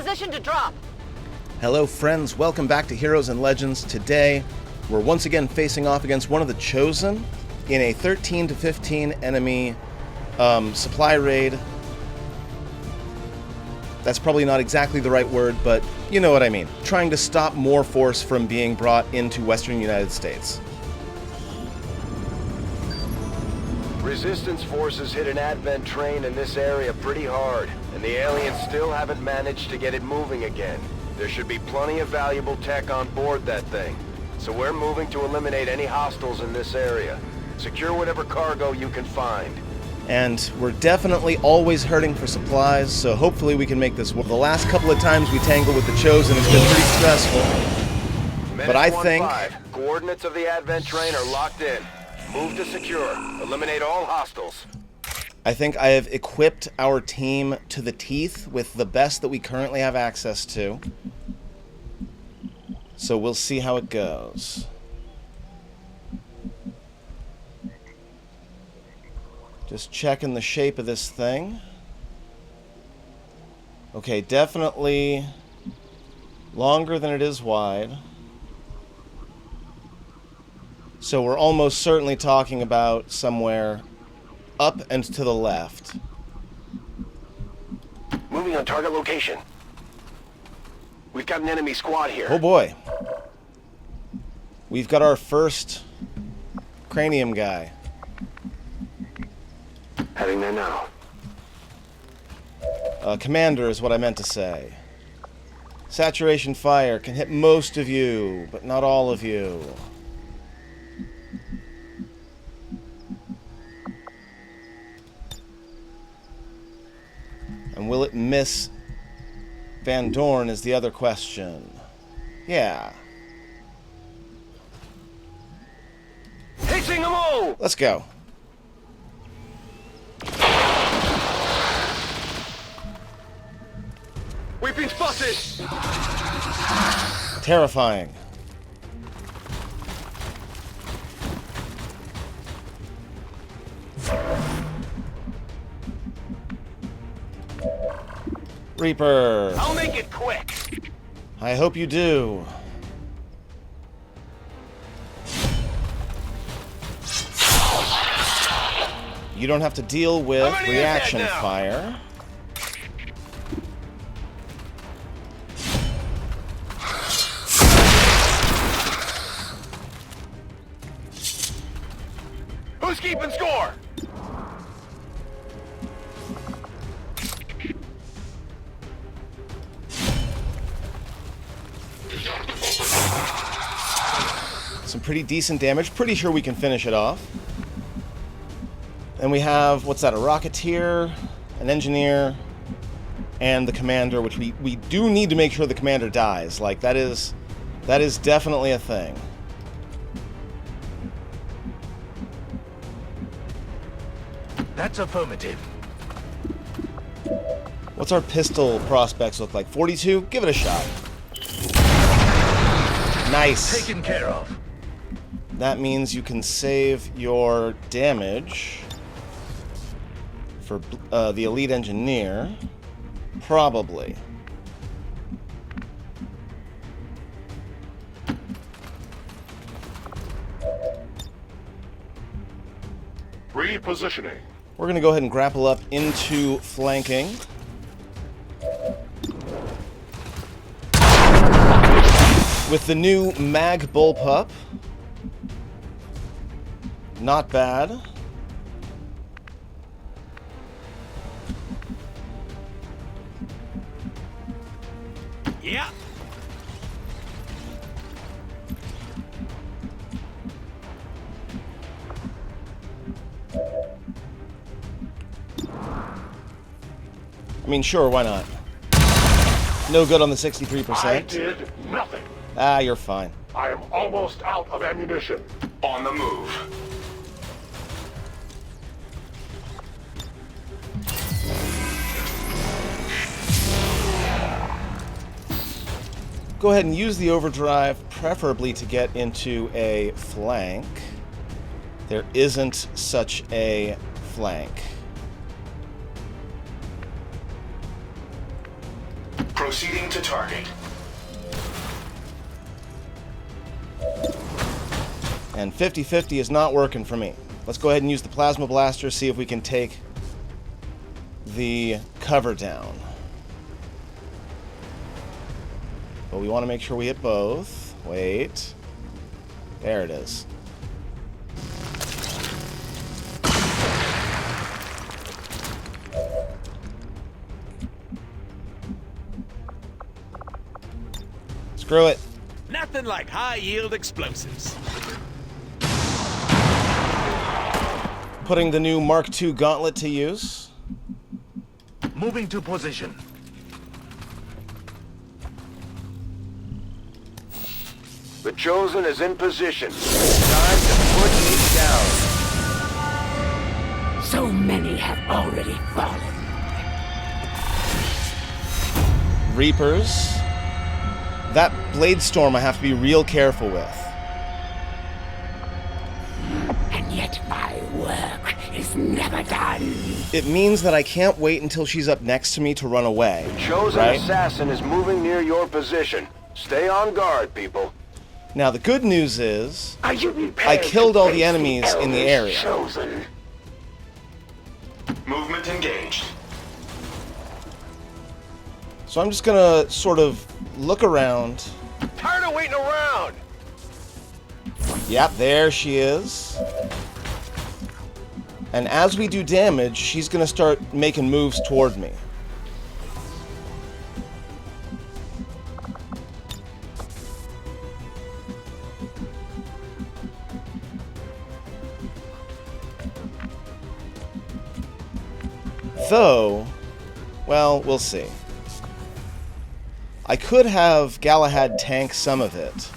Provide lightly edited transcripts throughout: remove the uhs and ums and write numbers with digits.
position to drop. Hello friends, welcome back to Heroes and Legends. Today, we're once again facing off against one of the Chosen in a 13 to 15 enemy supply raid. That's probably not exactly the right word, but you know what I mean. Trying to stop more force from being brought into western United States. Resistance forces hit an advent train in this area pretty hard, and the aliens still haven't managed to get it moving again. There should be plenty of valuable tech on board that thing, so we're moving to eliminate any hostiles in this area. Secure whatever cargo you can find. And we're definitely always hurting for supplies, so hopefully we can make this work. The last couple of times we tangled with the Chosen, it's been pretty stressful. But I think... Coordinates of the advent train are locked in. Move to secure. Eliminate all hostiles. I think I have equipped our team to the teeth with the best that we currently have access to. So we'll see how it goes. Just checking the shape of this thing. Okay, definitely longer than it is wide. So we're almost certainly talking about somewhere up and to the left. Moving on target location. We've got an enemy squad here. Oh boy. We've got our first cranium guy. Heading there now. Commander is what I meant to say. Saturation fire can hit most of you, but not all of you. And will it miss Van Dorn is the other question. Yeah. Hitching them all! Let's go. We've been spotted! Terrifying. Reaper. I'll make it quick. I hope you do. You don't have to deal with reaction fire. Who's keeping score? Some pretty decent damage. Pretty sure we can finish it off. And we have, what's that, a Rocketeer, an Engineer, and the Commander, which we do need to make sure the Commander dies. Like, that is definitely a thing. That's affirmative. What's our pistol prospects look like? 42? Give it a shot. Nice. Taken care of. That means you can save your damage for the Elite Engineer. Probably. Repositioning. We're going to go ahead and grapple up into flanking. With the new mag bullpup. Not bad. Yeah. I mean, sure, why not? No good on the 63%. I did nothing. Ah, you're fine. I am almost out of ammunition. On the move. Go ahead and use the overdrive, preferably to get into a flank. There isn't such a flank. Proceeding to target. And 50-50 is not working for me. Let's go ahead and use the plasma blaster, see if we can take the cover down. But we want to make sure we hit both. Wait. There it is. Screw it. Nothing like high-yield explosives. Putting the new Mark II gauntlet to use. Moving to position. The Chosen is in position. Time to put it down. So many have already fallen. Reapers. That Blade Storm I have to be real careful with. And yet my work is never done. It means that I can't wait until she's up next to me to run away. Chosen right? assassin is moving near your position. Stay on guard, people. Now the good news is, Are you I prepared killed to all face the enemies in the elders area. Chosen? Movement engaged. So I'm just gonna sort of look around. Tired of waiting around. Yep, there she is. And as we do damage, she's gonna start making moves toward me. Though, well, we'll see. I could have Galahad tank some of it,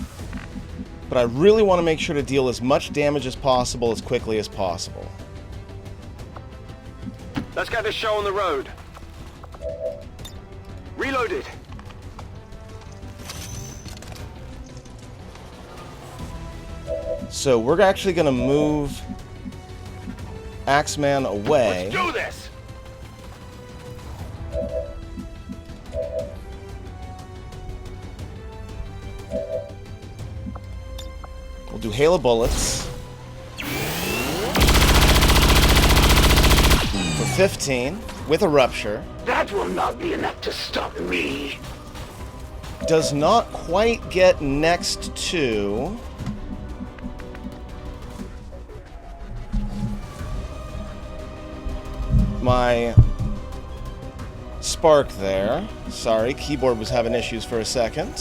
but I really want to make sure to deal as much damage as possible as quickly as possible. Let's get this show on the road. Reloaded. So we're actually going to move Axeman away. Let's do this. We'll do hail of bullets. For 15, with a rupture. That will not be enough to stop me. Does not quite get next to... my spark there. Sorry, keyboard was having issues for a second.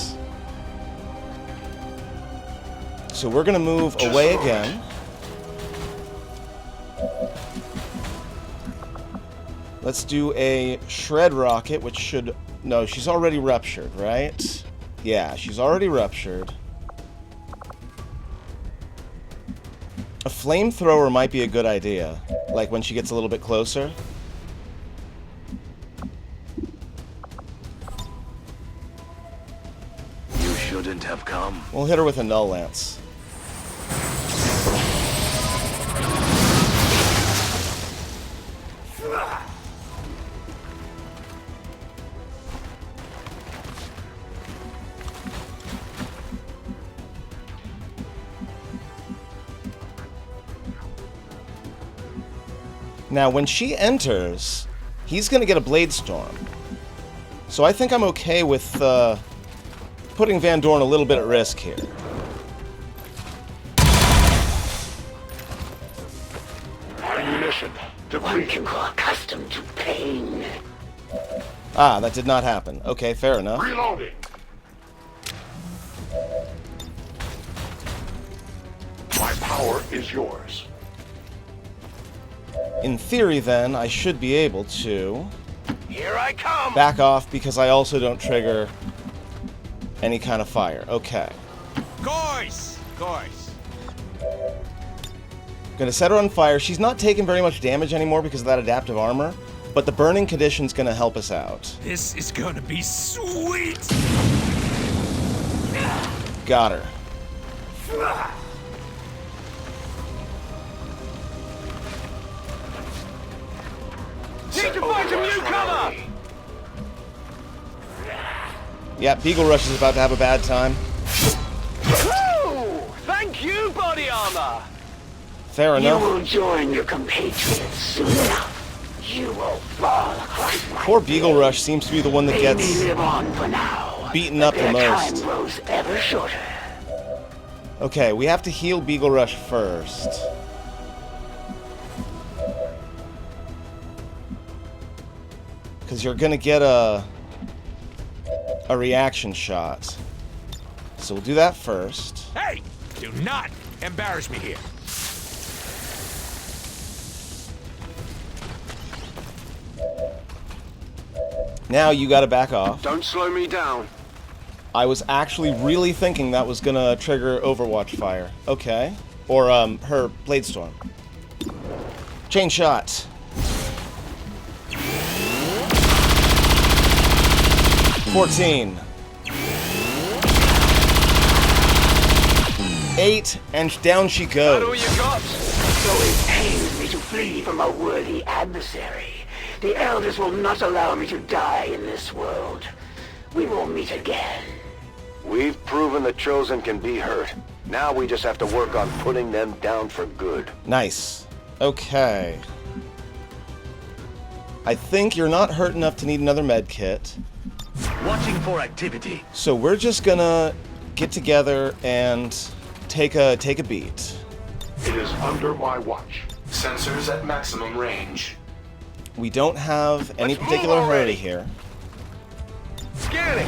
So we're going to move away again. Let's do a shred rocket, which should... No, she's already ruptured, right? Yeah, she's already ruptured. A flamethrower might be a good idea, like when she gets a little bit closer. You shouldn't have come. We'll hit her with a null lance. Now, when she enters, he's going to get a Blade Storm. So I think I'm okay with putting Van Dorn a little bit at risk here. Ammunition One depleted. can grow accustomed to pain. Ah, that did not happen. Okay, fair enough. Reloading. My power is yours. In theory, then, I should be able to Here I come. back off because I also don't trigger any kind of fire. Okay. Course. Gonna set her on fire. She's not taking very much damage anymore because of that adaptive armor, but the burning condition's gonna help us out. This is gonna be sweet. Got her. Need to find some new cover. Yeah, Beagle Rush is about to have a bad time. Woo! Thank you, body armor! Fair You enough. will join your compatriots soon enough. You will fall across my Poor Beagle Rush seems to be the one that They gets may live on for now, beaten but up the their time most. grows ever shorter. Okay, we have to heal Beagle Rush first. Because you're going to get a reaction shot. So we'll do that first. Hey! Do not embarrass me here. Now you got to back off. Don't slow me down. I was actually really thinking that was going to trigger Overwatch fire. Okay. Or her Blade Storm. Chain shot. $14. 8, and down she That all goes. you got? So it pains me to flee from a worthy adversary. The elders will not allow me to die in this world. We will meet again. We've proven the Chosen can be hurt. Now we just have to work on putting them down for good. Nice. Okay. I think you're not hurt enough to need another med kit. Watching for activity. So we're just gonna get together and take a beat. It is under my watch. Sensors at maximum range. We don't have any Let's particular move hurry already. here. Scanning!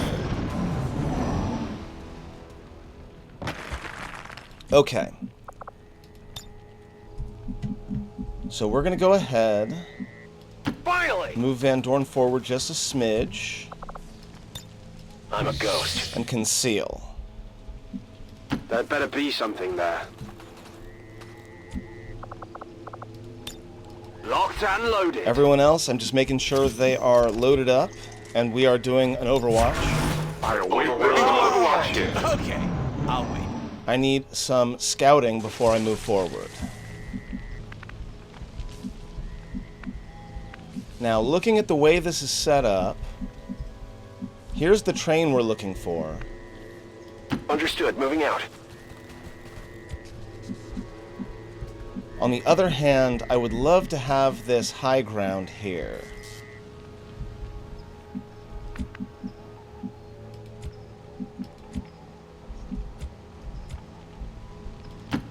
Okay. So we're gonna go ahead, Finally! move Van Dorn forward just a smidge, I'm a ghost. and conceal. That better be something there. Locked and loaded. Everyone else, I'm just making sure they are loaded up, and we are doing an Overwatch. I await Overwatch. Okay, I'll wait. I need some scouting before I move forward. Now, looking at the way this is set up, here's the train we're looking for. Understood. Moving out. On the other hand, I would love to have this high ground here.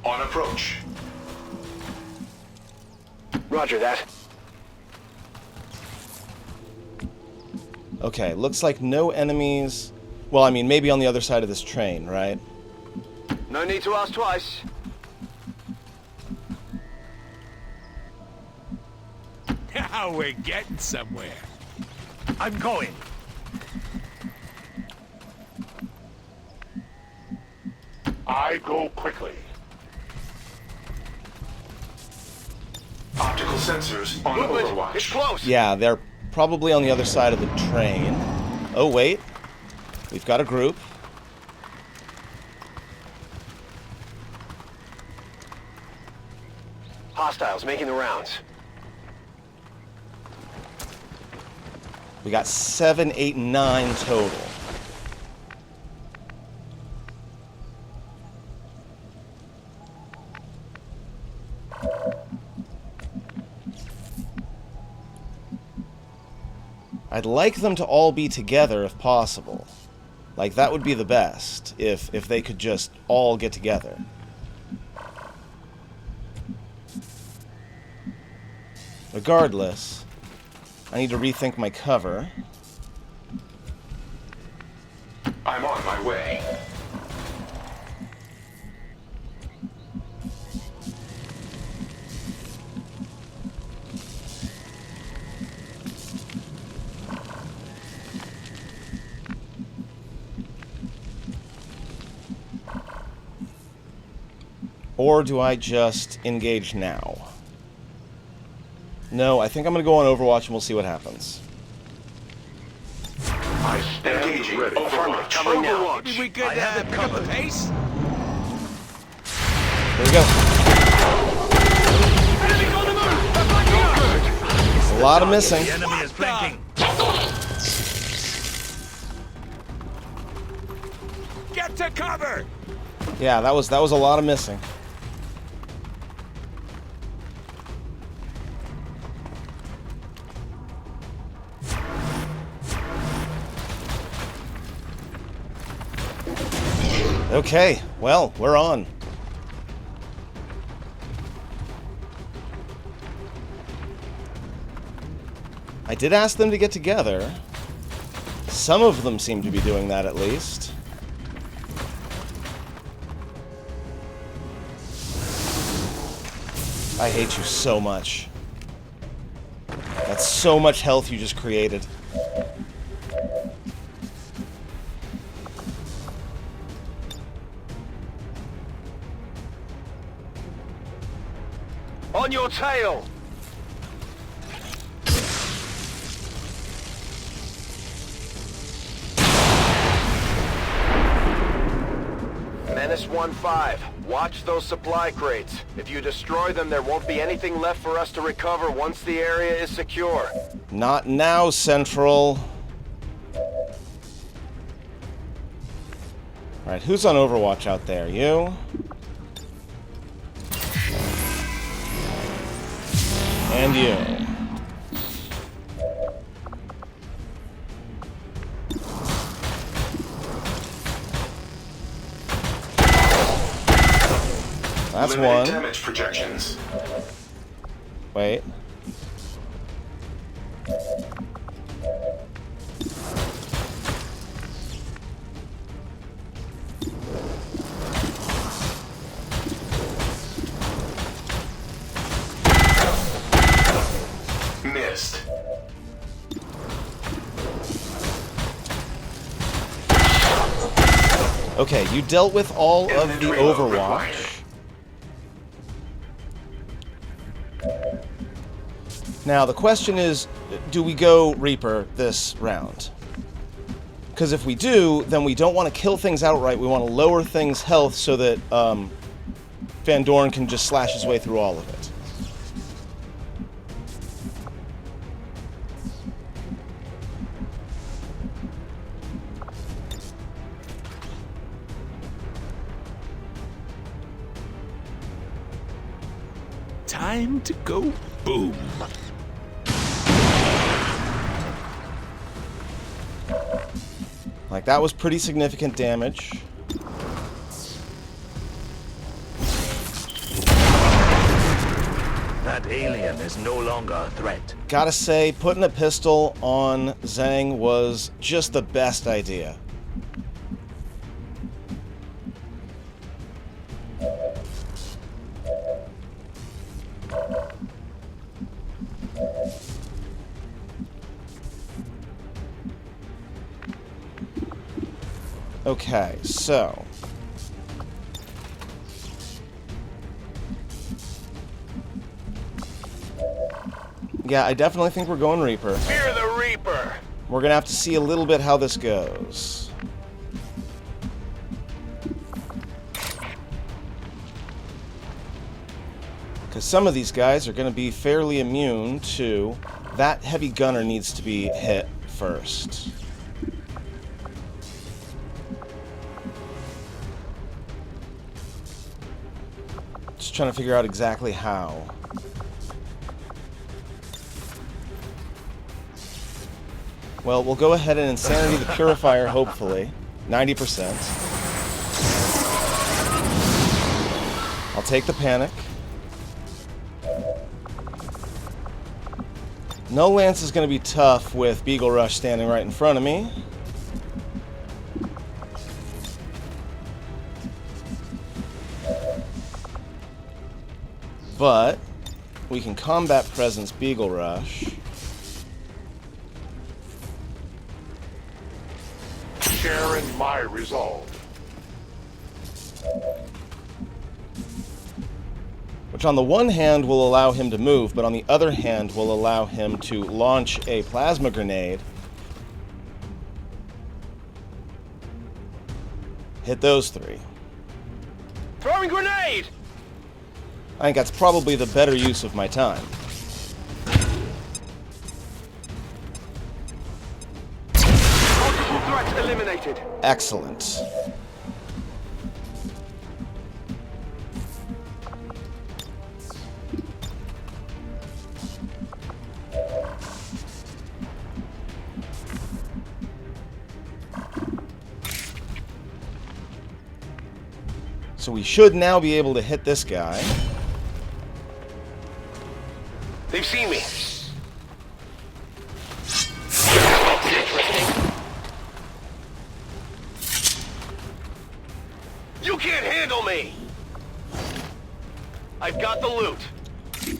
On approach. Roger that. Okay, looks like no enemies. Well, I mean, maybe on the other side of this train, right? No need to ask twice. Now we're getting somewhere. I'm going. I go quickly. Optical sensors on Movement. It's Overwatch. close. Yeah, they're probably on the other side of the train. Oh, wait. We've got a group. Hostiles making the rounds. We got 7, 8, 9 total. I'd like them to all be together if possible. Like, that would be the best, if they could just all get together. Regardless, I need to rethink my cover. I'm on my way. Or do I just engage now? No, I think I'm going to go on Overwatch and we'll see what happens. I stand ready. Overwatch. Covering now. Maybe we could pick up the pace? Here we go. Enemies on the move! They're backing up! A lot of missing. The enemy is flanking. Back to cover! Yeah, that was a lot of missing. Okay, well, we're on. I did ask them to get together. Some of them seem to be doing that at least. I hate you so much. That's so much health you just created. On your tail! Menace 1-5. Watch those supply crates. If you destroy them, there won't be anything left for us to recover once the area is secure. Not now, Central. Alright, who's on Overwatch out there? You? And you. That's Limited one. damage projections. Wait. Missed. Okay, you dealt with all of the Inventory load Overwatch. required. Now, the question is, do we go Reaper this round? Because if we do, then we don't want to kill things outright. We want to lower things' health so that Van Dorn can just slash his way through all of it. Time to go boom. Like, that was pretty significant damage. That alien is no longer a threat. Gotta say, putting a pistol on Zhang was just the best idea. Okay, so... yeah, I definitely think we're going Reaper. Fear the Reaper! We're gonna have to see a little bit how this goes. Because some of these guys are gonna be fairly immune to... that heavy gunner needs to be hit first. Just trying to figure out exactly how. Well, we'll go ahead and Insanity the Purifier, hopefully. 90%. I'll take the Panic. No Lance is going to be tough with Beagle Rush standing right in front of me. But we can Combat Presence Beagle Rush. Sharing my resolve. Which on the one hand will allow him to move, but on the other hand will allow him to launch a plasma grenade. Hit those three. Throwing grenade! I think that's probably the better use of my time. Multiple threats eliminated. Excellent. So we should now be able to hit this guy. They've seen me. You can't handle me! I've got the loot.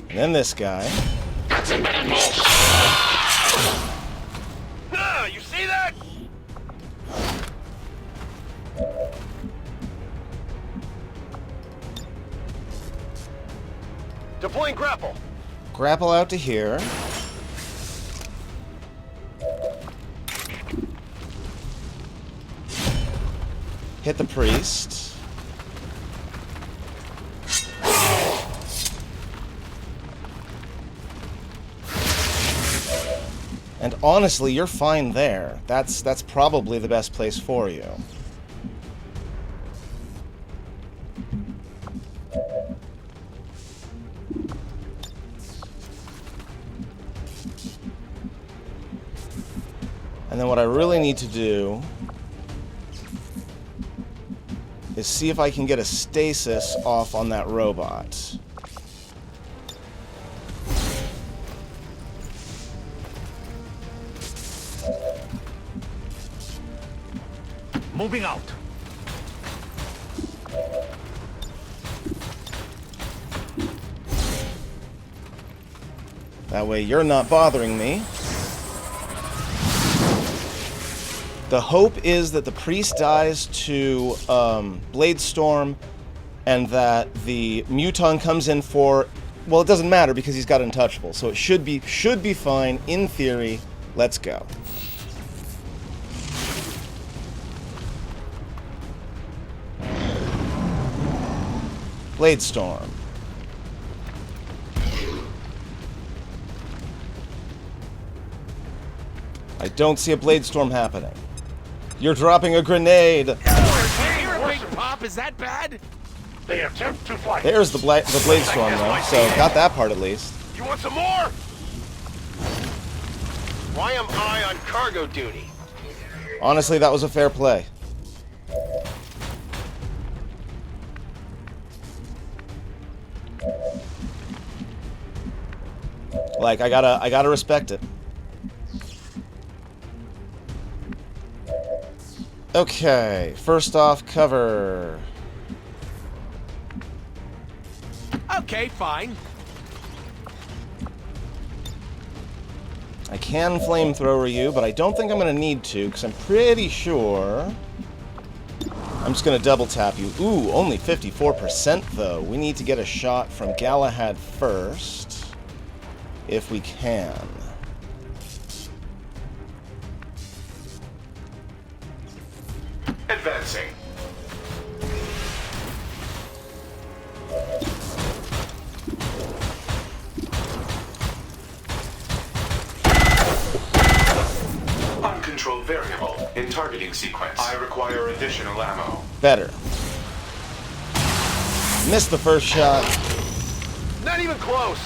And then this guy. Ah, you see that? Deploying grapple. Grapple out to here. Hit the priest. And honestly, you're fine there. That's probably the best place for you. And then what I really need to do is see if I can get a stasis off on that robot. Moving out. That way you're not bothering me. The hope is that the priest dies to Bladestorm and that the Muton comes in for... Well, it doesn't matter because he's got Untouchable, so it should be fine in theory. Let's go. Bladestorm. I don't see a Bladestorm happening. You're dropping a grenade. You're a big pop. Is that bad? They attempt to fly. There's the Bladestorm though, so got that part at least. You want some more? Why am I on cargo duty? Honestly, that was a fair play. Like, I gotta respect it. Okay, first off, cover. Okay, fine. I can flamethrower you, but I don't think I'm gonna need to, because I'm pretty sure... I'm just gonna double tap you. Ooh, only 54% though. We need to get a shot from Galahad first, if we can. Advancing. Uncontrolled variable in targeting sequence. I require additional ammo. Better. Missed the first shot. Not even close.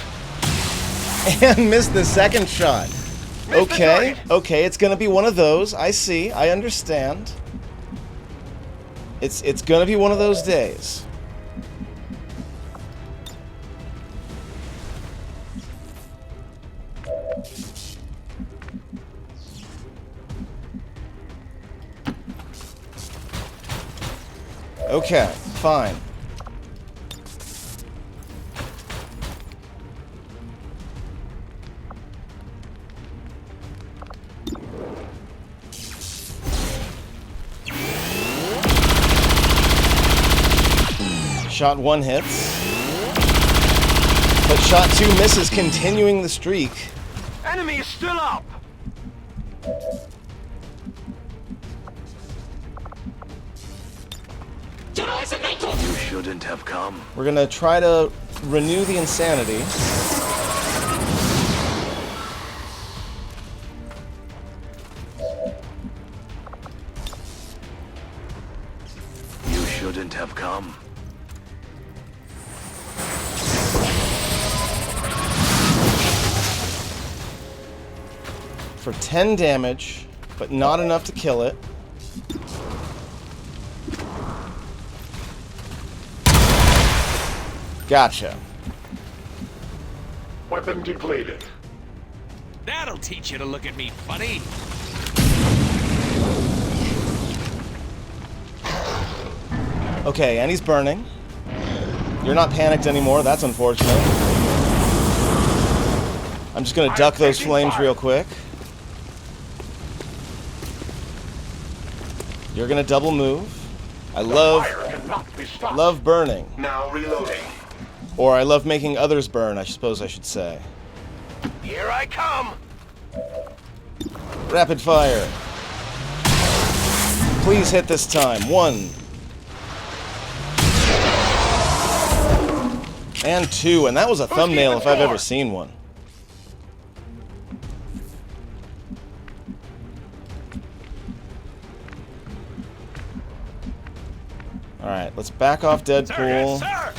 And missed the second shot. Missed the Okay, target. okay, it's gonna be one of those. I see, I understand. It's gonna be one of those days. Okay, fine. Shot 1 hits. But shot 2 misses, continuing the streak. Enemy is still up. You shouldn't have come. We're gonna try to renew the insanity. You shouldn't have come. For 10 damage, but not enough to kill it. Gotcha. Weapon depleted. That'll teach you to look at me funny. Okay, and he's burning. You're not panicked anymore. That's unfortunate. I'm just gonna duck those flames real quick. You're gonna double move. I love burning. Now reloading. Or I love making others burn, I suppose I should say. Here I come! Rapid fire. Please hit this time. 1. And 2, and that was a thumbnail if I've ever seen one. Alright, let's back off Deadpool. Sir!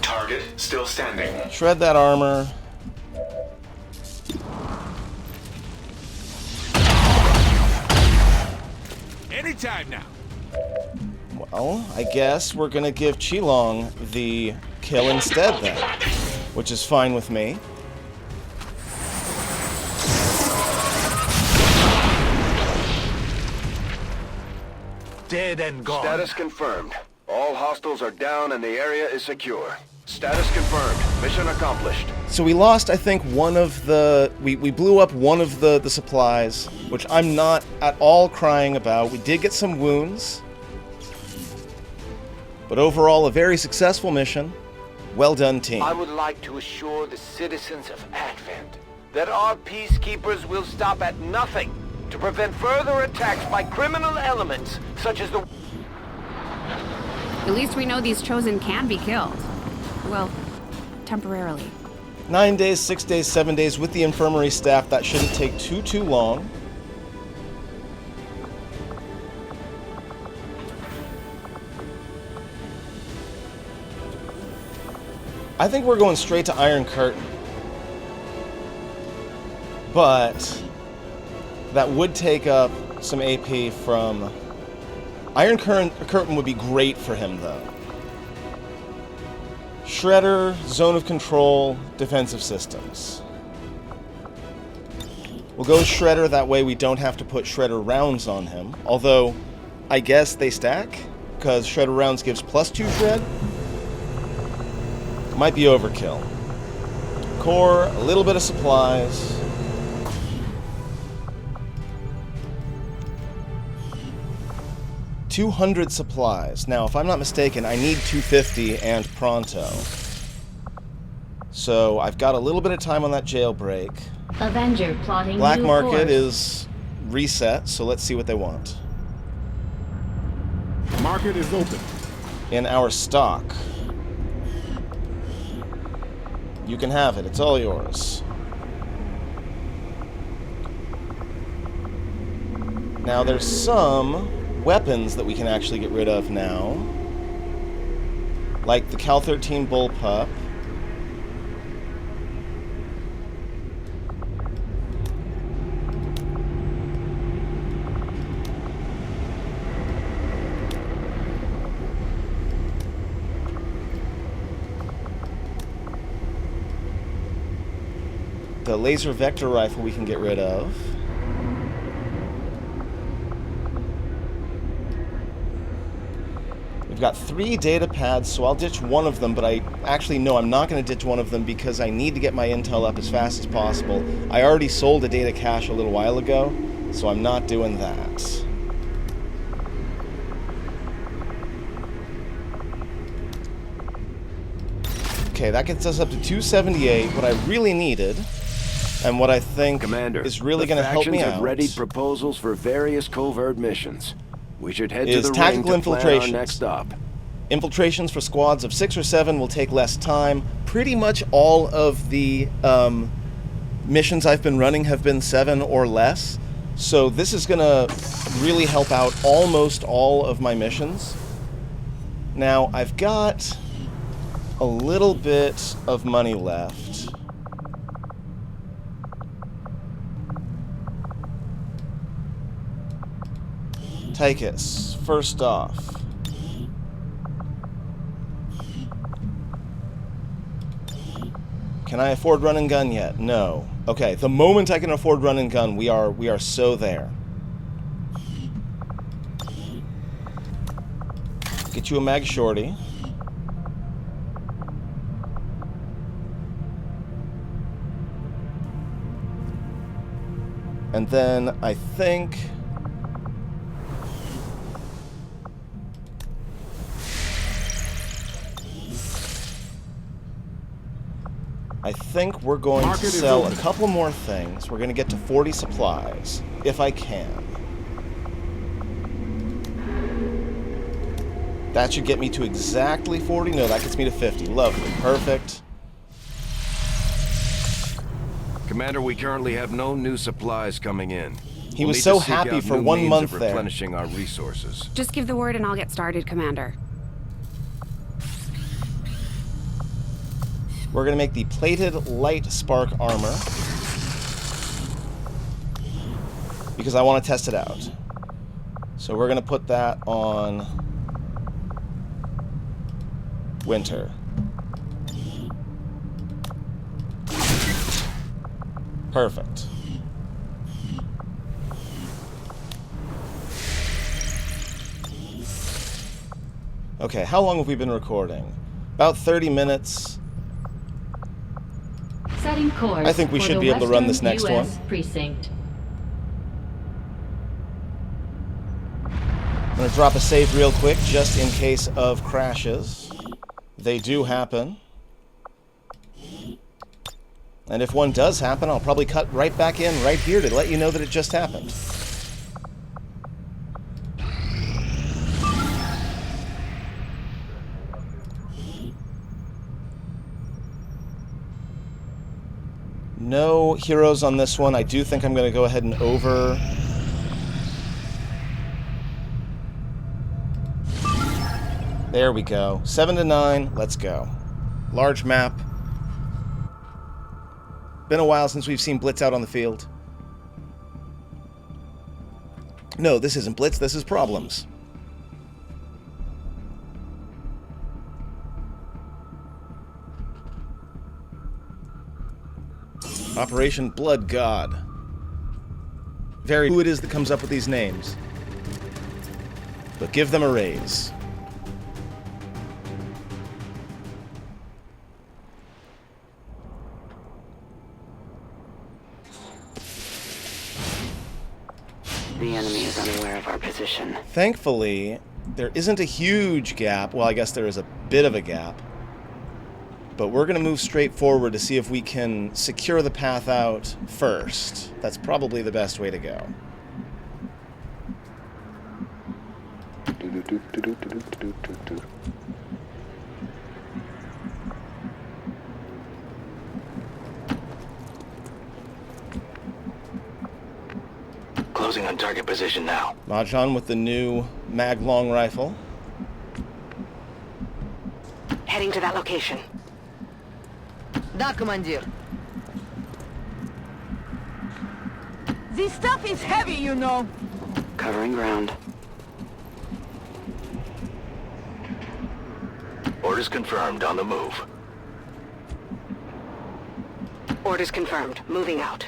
Target still standing. Shred that armor. Anytime now. Well, I guess we're gonna give Qilong the kill instead then, which is fine with me. Dead and gone. Status confirmed. All hostiles are down and the area is secure. Status confirmed. Mission accomplished. So we lost, I think, one of the... We blew up one of the supplies, which I'm not at all crying about. We did get some wounds. But overall, a very successful mission. Well done, team. I would like to assure the citizens of Advent that our peacekeepers will stop at nothing to prevent further attacks by criminal elements such as the... At least we know these Chosen can be killed. Well, temporarily. 9 days, 6 days, 7 days with the infirmary staff. That shouldn't take too long. I think we're going straight to Iron Curtain. But that would take up some AP from... Iron Curtain would be great for him, though. Shredder, Zone of Control, Defensive Systems. We'll go Shredder, that way we don't have to put Shredder rounds on him. Although, I guess they stack, because Shredder rounds gives +2 shred. Might be overkill. Core, a little bit of supplies. $200 supplies. Now, if I'm not mistaken, I need 250 and pronto. So I've got a little bit of time on that jailbreak. Avenger plotting Black new market course. is reset, so let's see what they want. Market is open. In our stock. You can have it. It's all yours. Now, there's some weapons that we can actually get rid of now. Like the Cal 13 Bullpup. The laser vector rifle we can get rid of. We've got 3 data pads, so I'll ditch one of them, but I actually no, I'm not going to ditch one of them because I need to get my intel up as fast as possible. I already sold a data cache a little while ago, so I'm not doing that. Okay, that gets us up to 278, what I really needed, and what I think Commander, is really going to help me have out. readied proposals for various covert missions. We should head to Is the ring tactical to plan our infiltrations. next stop. Infiltrations for squads of 6 or 7 will take less time. Pretty much all of the missions I've been running have been 7 or less. So this is going to really help out almost all of my missions. Now, I've got a little bit of money left. Tychus, first off. Can I afford run and gun yet? No. Okay, the moment I can afford run and gun, we are so there. Get you a mag shorty. And then I think we're going to sell a couple more things. We're going to get to 40 supplies, if I can. That should get me to exactly 40. No, that gets me to 50. Lovely. Perfect. Commander, we currently have no new supplies coming in. He was so happy for 1 month there. Replenishing our resources. Just give the word and I'll get started, Commander. We're going to make the plated light spark armor because I want to test it out. So we're going to put that on winter. Perfect. Okay, how long have we been recording? About 30 minutes. Setting course. I think we should be able to run this next one. Precinct. I'm going to drop a save real quick just in case of crashes. They do happen. And if one does happen, I'll probably cut right back in right here to let you know that it just happened. No heroes on this one. I do think I'm going to go ahead and over... There we go. 7 to 9. Let's go. Large map. Been a while since we've seen Blitz out on the field. No, this isn't Blitz. This is Problems. Operation Blood God. Very who it is that comes up with these names. But give them a raise. The enemy is unaware of our position. Thankfully, there isn't a huge gap. Well, I guess there is a bit of a gap. But we're going to move straight forward to see if we can secure the path out first. That's probably the best way to go. Closing on target position now. Mahjong with the new mag long rifle. Heading to that location. Да, командир. This stuff is heavy, you know. Covering ground. Orders confirmed, on the move. Orders confirmed. Moving out.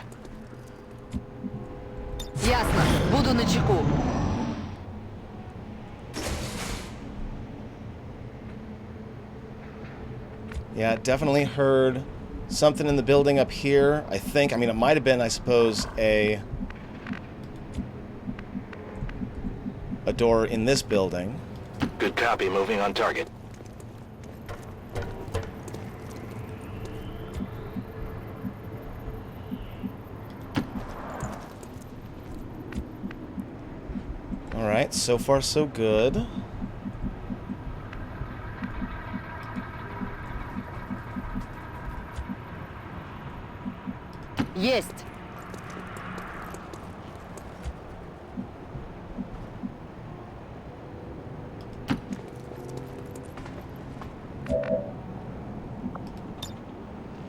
Ясно. Буду начеку. Yeah, definitely heard something in the building up here. I think, I mean, it might have been, I suppose, a door in this building. Good copy, moving on target. Alright, so far so good. Есть.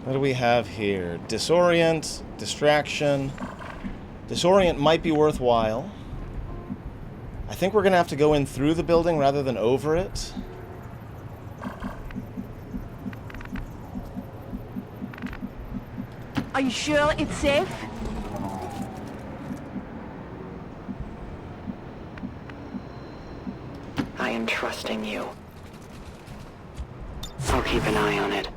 What do we have here? Disorient, distraction. Disorient might be worthwhile. I think we're going to have to go in through the building rather than over it. Are you sure it's safe? I am trusting you. I'll keep an eye on it.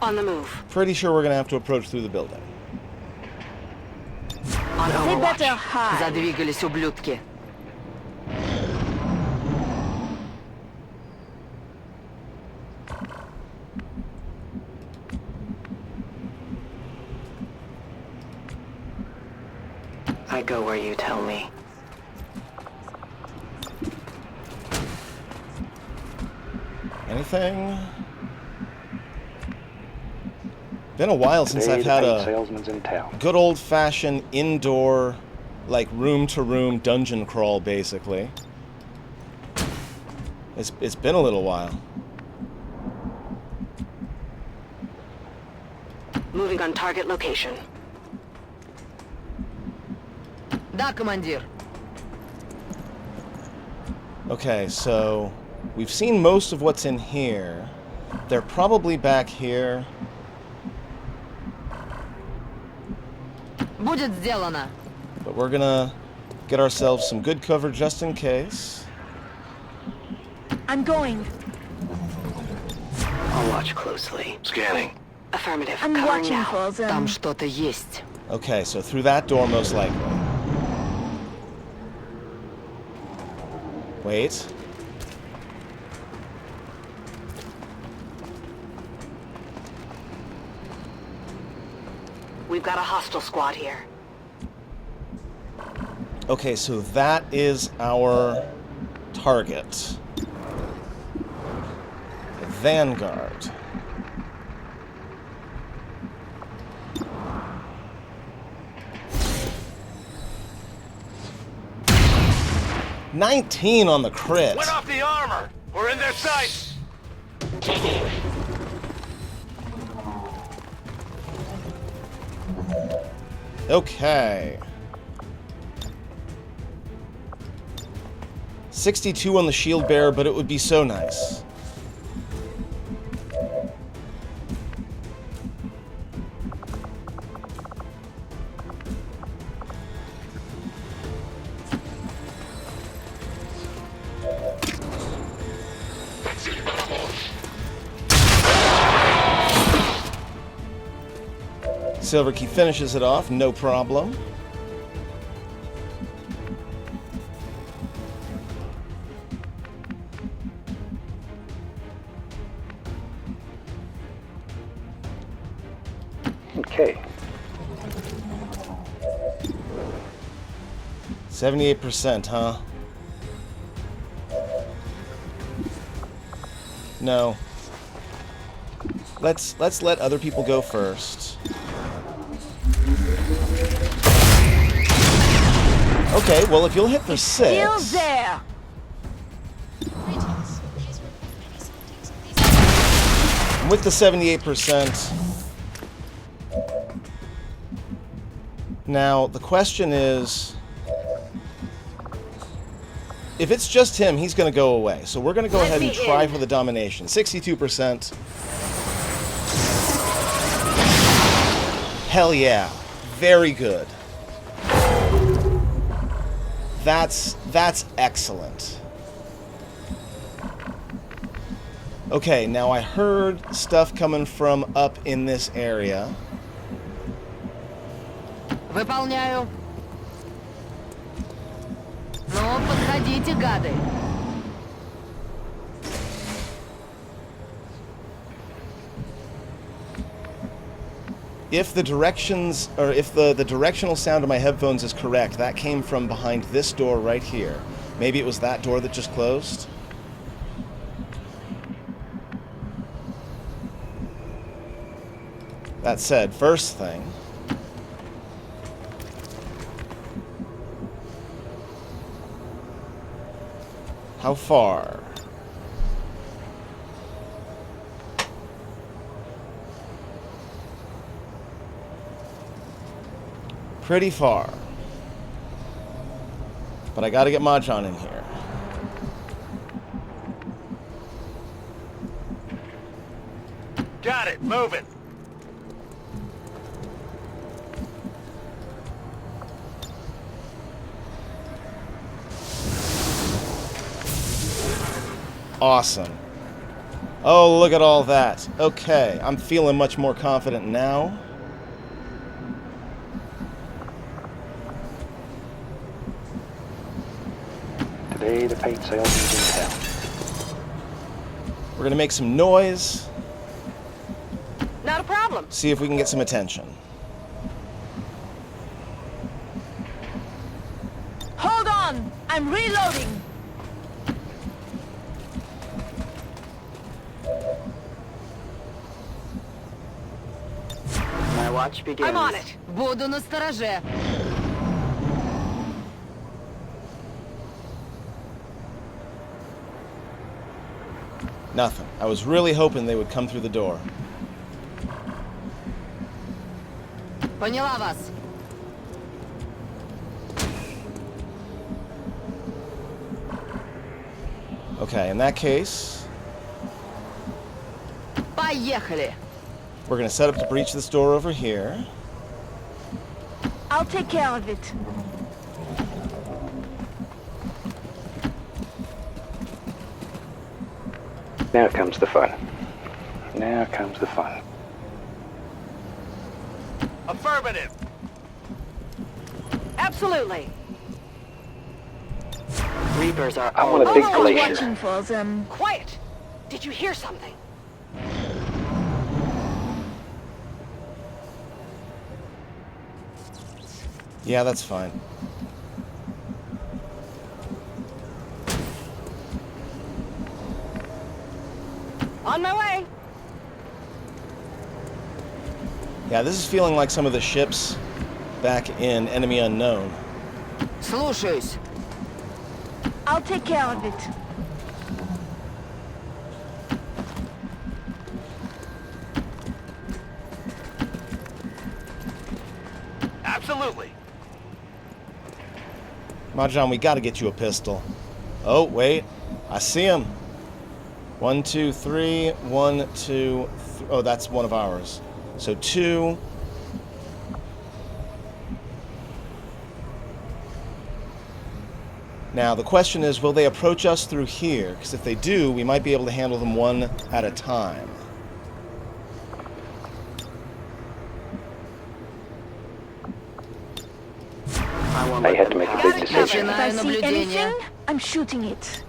On the move. Pretty sure we're going to have to approach through the building. On They Overwatch. better hide. Задвигались ублюдки. I go where you tell me. Anything? Been a while since I've had a good old-fashioned indoor, like room-to-room dungeon crawl, basically. It's been a little while. Moving on target location. Да, командир. Okay, so we've seen most of what's in here. They're probably back here. Будет сделано. But we're gonna get ourselves some good cover just in case. I'm going. I'll watch closely. Scanning. Affirmative. I'm Covering watching now. for them. Там что-то есть. Okay, so through that door most likely. Wait. We've got a hostile squad here. Okay, so that is our target. Vanguard. $19 on the crit. Went off the armor. We're in their sights. Okay. 62 on the shield bearer, but it would be so nice. Silver Key finishes it off, no problem. Okay. 78%, huh? No. Let's let other people go first. Okay, well, if you'll hit for Still 6... there. With the 78%... Now, the question is... If it's just him, he's going to go away. So we're going to go ahead and try for the domination. 62%. Hell yeah. Very good. That's excellent. Okay, now I heard stuff coming from up in this area. Выполняю. Ну, подходите, гады. If the directions, or if the directional sound of my headphones is correct, that came from behind this door right here. Maybe it was that door that just closed? That said, first thing... How far? Pretty far. But I gotta get Mahjong in here. Got it. Move it. Awesome. Oh, look at all that. Okay, I'm feeling much more confident now. Today the paid salesman's in town. We're gonna make some noise. Not a problem. See if we can get some attention. Hold on! I'm reloading! My watch begins. I'm on it. Буду настороже. Nothing. I was really hoping they would come through the door. Поняла вас. Okay, in that case, Поехали. we're gonna set up to breach this door over here. I'll take care of it. Now comes the fun. Now comes the fun. Affirmative. Absolutely. Reapers are I want a big I was glacier. watching for them. Quiet! Did you hear something? Yeah, that's fine. On my way! Yeah, this is feeling like some of the ships back in Enemy Unknown. Слушаюсь. I'll take care of it. Absolutely. Mahjong, we gotta get you a pistol. Oh, wait. I see him. 1, 2, 3. 1, 2, 3. Oh, that's one of ours. So 2. Now, the question is, will they approach us through here? Because if they do, we might be able to handle them one at a time. I had to make a big decision. If I see anything, I'm shooting it.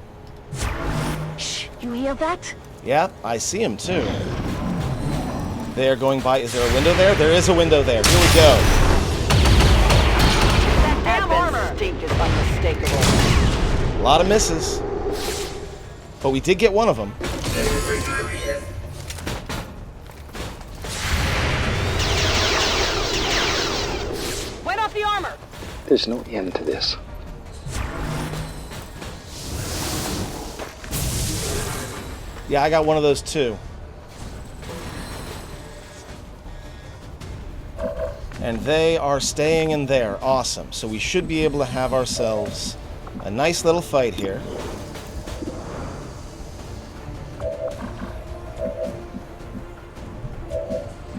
Shh, you hear that? Yeah, I see him too. They are going by. Is there a window there? There is a window there. Here we go. That damn armor! Stink is unmistakable. A lot of misses. But we did get one of them. Went off the armor! There's no end to this. Yeah, I got one of those too. And they are staying in there. Awesome. So we should be able to have ourselves a nice little fight here.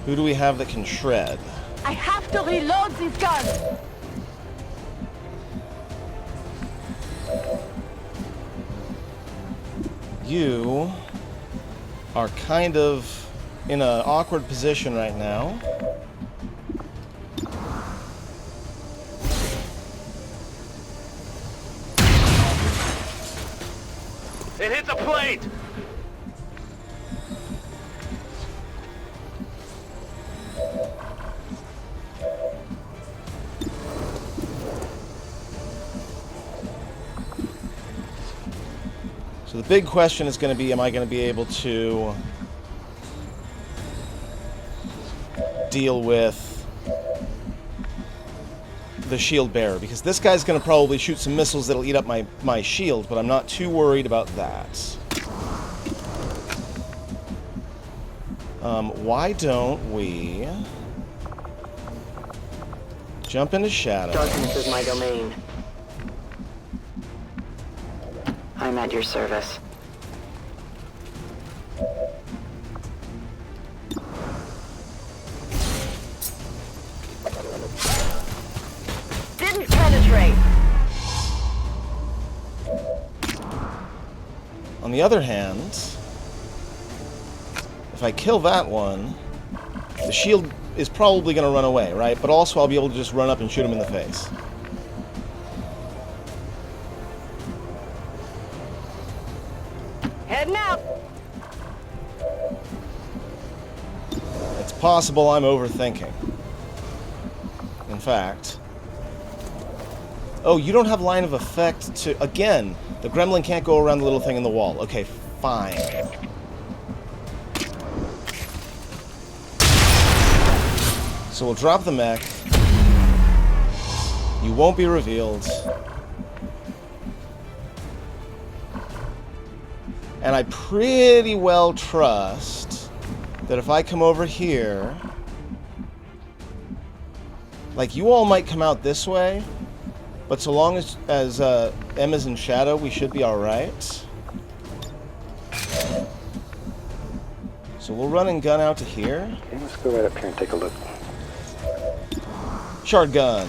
Who do we have that can shred? I have to reload this gun. You are kind of in an awkward position right now. It hit the plate! So the big question is going to be, am I going to be able to deal with the shield bearer? Because this guy's going to probably shoot some missiles that'll eat up my shield, but I'm not too worried about that. Why don't we Jump into shadow. Darkness is my domain. I'm at your service. Didn't penetrate. On the other hand, if I kill that one, the shield is probably going to run away, right? But also I'll be able to just run up and shoot him in the face. Heading out. It's possible I'm overthinking. In fact... Oh, you don't have line of effect to... Again, the gremlin can't go around the little thing in the wall. Okay, fine. So we'll drop the mech. You won't be revealed. And I pretty well trust that if I come over here... Like, you all might come out this way, but so long as M is in shadow, we should be alright. So we'll run and gun out to here. Okay, let's go right up here and take a look. Shard gun.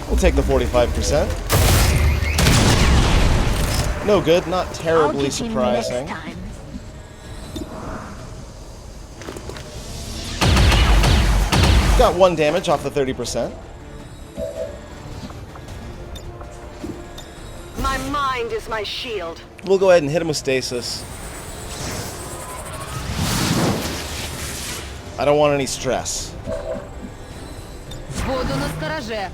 We'll take the 45%. No good, not terribly surprising. Got 1 damage off the 30%. My mind is my shield. We'll go ahead and hit him with stasis. I don't want any stress. Буду настороже.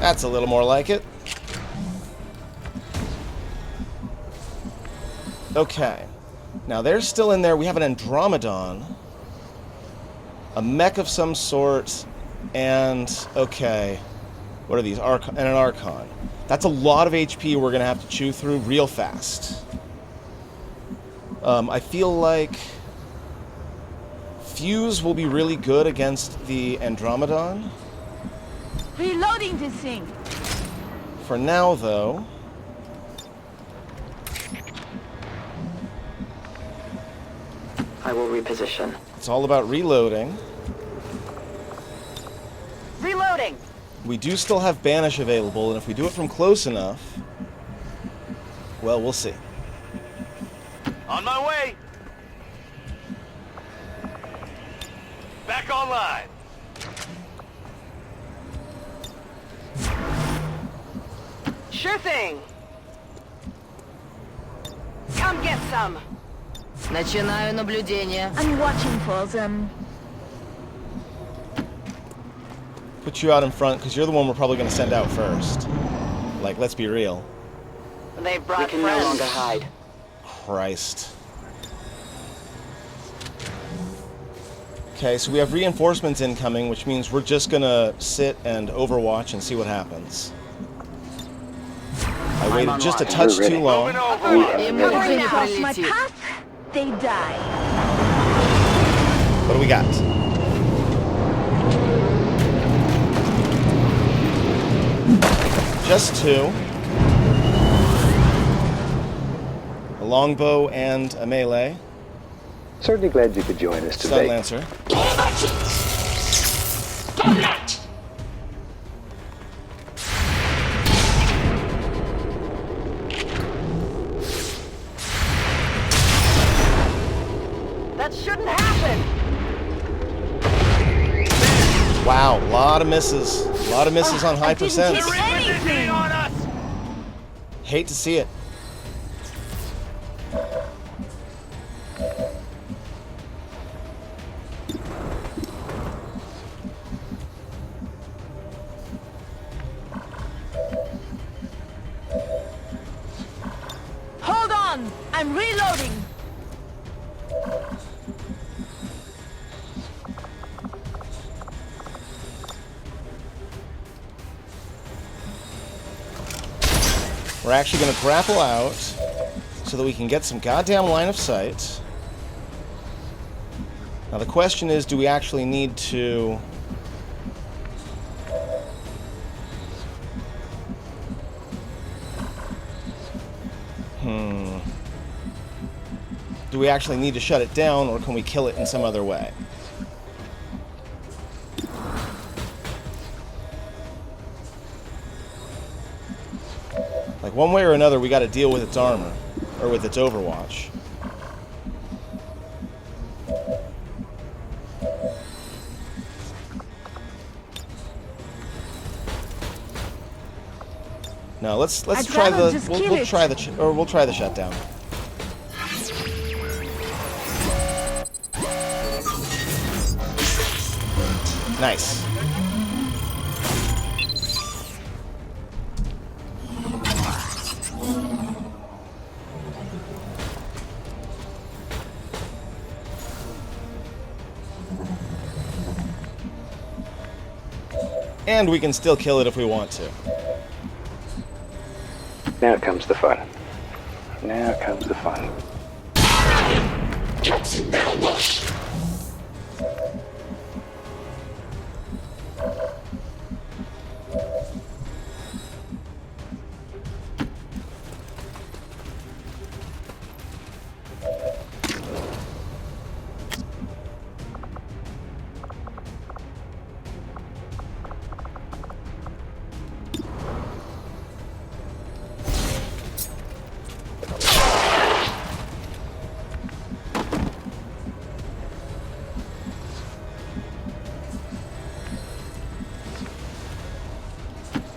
That's a little more like it. Okay. Now they're still in there. We have an Andromedon, a mech of some sort, and okay, what are these? And an Archon. That's a lot of HP we're gonna have to chew through real fast. I feel like Fuse will be really good against the Andromedon. Reloading this thing. For now, though, I will reposition. it's all about reloading. Reloading. We do still have Banish available, and if we do it from close enough, well, we'll see. On my way. Back online. Sure thing. Come get some. Начинаю наблюдение. I'm watching for them. Put you out in front, because you're the one we're probably going to send out first. Like, let's be real. They brought We can no friends. longer hide. Christ. Okay, so we have reinforcements incoming, which means we're just going to sit and overwatch and see what happens. I waited just a touch too long. Moving over. Им Covering уже не across my пролетит. path, they die. What do we got? Just 2. A longbow and a melee. Certainly glad you could join us Stun today. Lancer. That shouldn't happen. Wow, a lot of misses. A lot of misses on high I didn't percent. hit anything. Hitting on us. Hate to see it. I'm reloading. We're actually going to grapple out so that we can get some goddamn line of sight. Now the question is, do we actually need to... Do we actually need to shut it down, or can we kill it in some other way? Like, one way or another, we got to deal with its armor, or with its overwatch. No, let's try the we'll try the shutdown. Nice. And we can still kill it if we want to. Now comes the fun. Now comes the fun.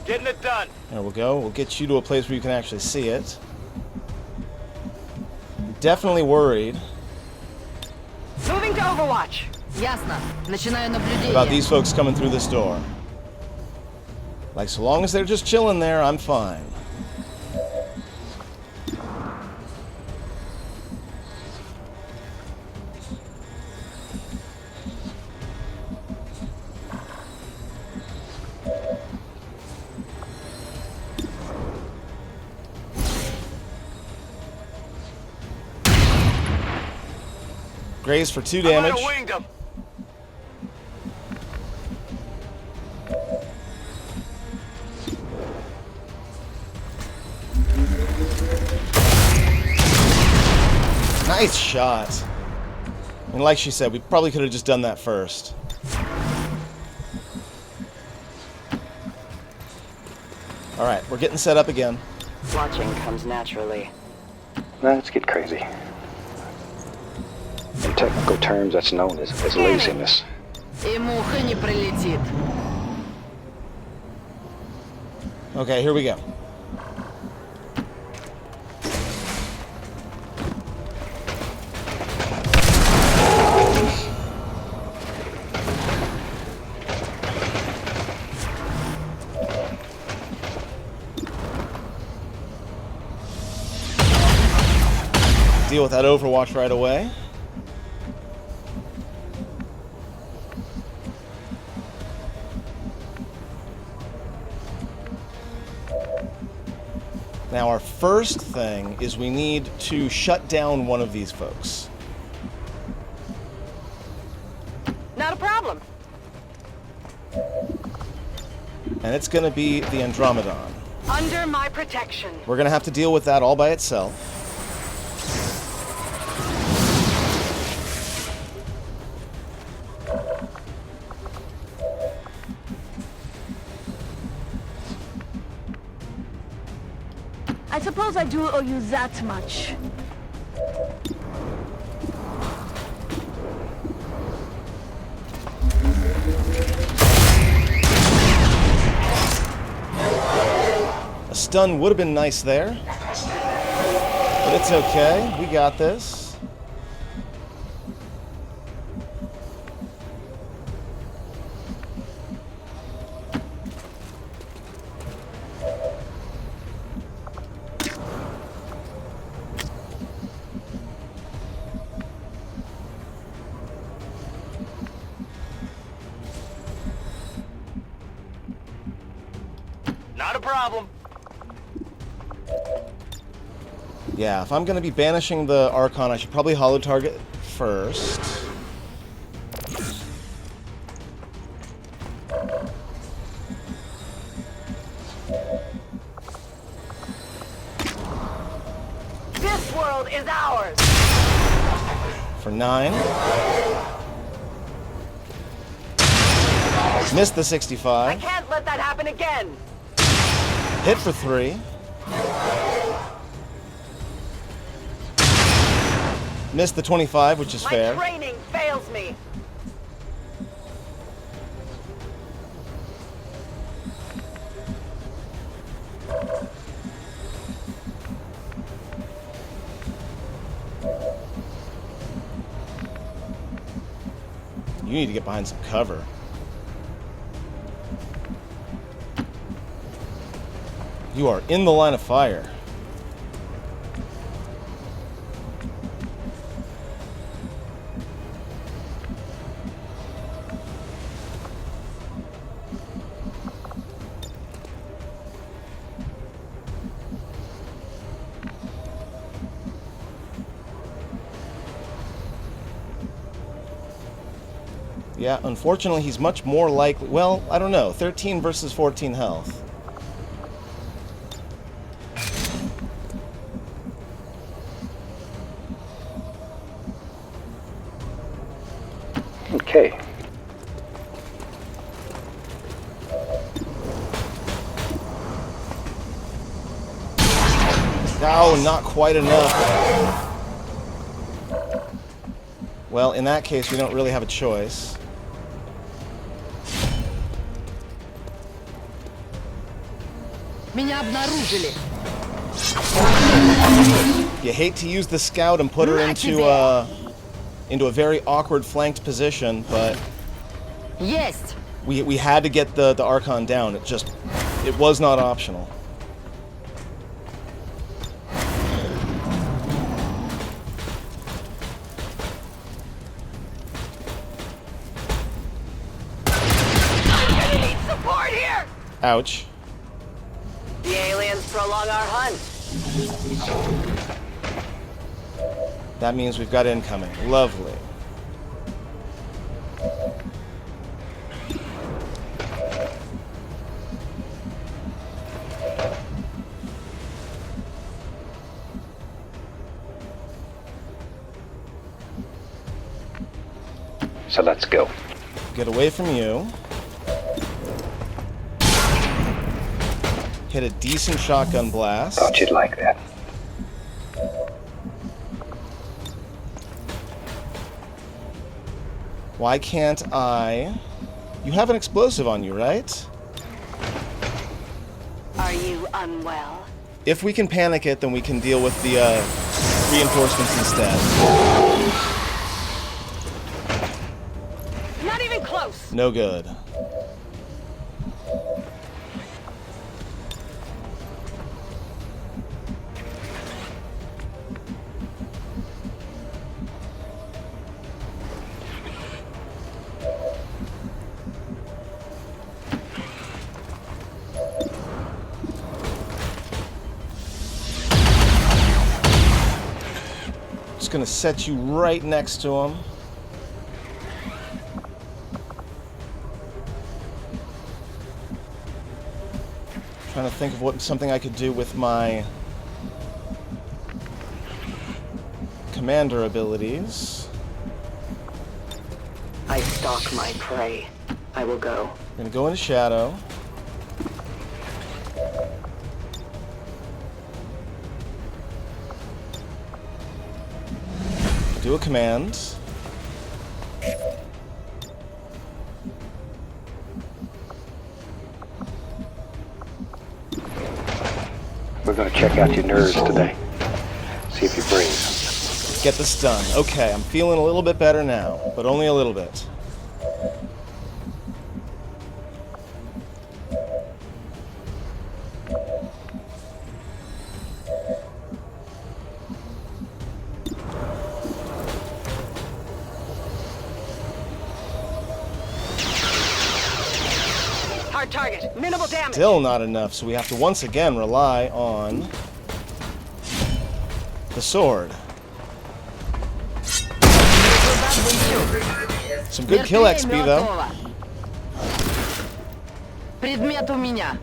Getting it done. There we go. We'll get you to a place where you can actually see it. Definitely worried Moving to Overwatch. Ясно. Начинаю наблюдение. about these folks coming through this door. Like, so long as they're just chilling there, I'm fine. Graze for 2 damage. I might have winged him. Nice shot. And like she said, we probably could have just done that first. Alright, we're getting set up again. Watching comes naturally. Now let's get crazy. In technical terms, that's known as laziness. И муха не прилетит. Okay, here we go. Deal with that Overwatch right away. Now our first thing is we need to shut down one of these folks. Not a problem. And it's going to be the Andromedon. Under my protection. We're going to have to deal with that all by itself. I suppose I do owe you that much. A stun would have been nice there. But it's okay. We got this. problem. Yeah, if I'm going to be banishing the Archon, I should probably holo target first. This world is ours. For 9. Missed the I 65. can't let that happen again. Hit for 3. Missed the 25, which is My fair. training fails me. You need to get behind some cover. You are in the line of fire. Yeah, unfortunately, he's much more likely... Well, I don't know. 13 versus 14 health. Okay. Oh, not quite enough. Well, in that case, we don't really have a choice. Меня обнаружили. You hate to use the scout and put her into a very awkward flanked position, but Есть. we had to get the Archon down. It was not optional. I need support here. Ouch. The aliens prolong our hunt. That means we've got incoming. Lovely. So let's go. Get away from you. Hit a decent shotgun blast. Thought you'd like that. Why can't I... You have an explosive on you, right? Are you unwell? If we can panic it, then we can deal with the reinforcements instead. Not even close. No good. Just gonna set you right next to him. Trying to think of something I could do with my commander abilities. I stalk my prey. I will go. Gonna go into shadow. Do a command. We're going to check out your nerves today. See if you breathe. Get the stun. Okay, I'm feeling a little bit better now, but only a little bit. Hard target. Minimal damage. Still not enough, so we have to once again rely on the sword. Some good kill XP though. Предмет у меня.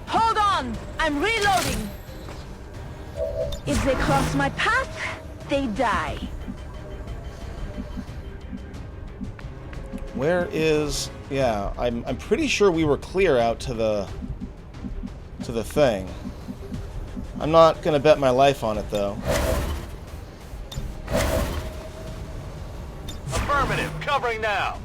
Hold on! I'm reloading! If they cross my path, they die. Where is... Yeah, I'm pretty sure we were clear out to the thing. I'm not gonna bet my life on it though. Affirmative. Covering now.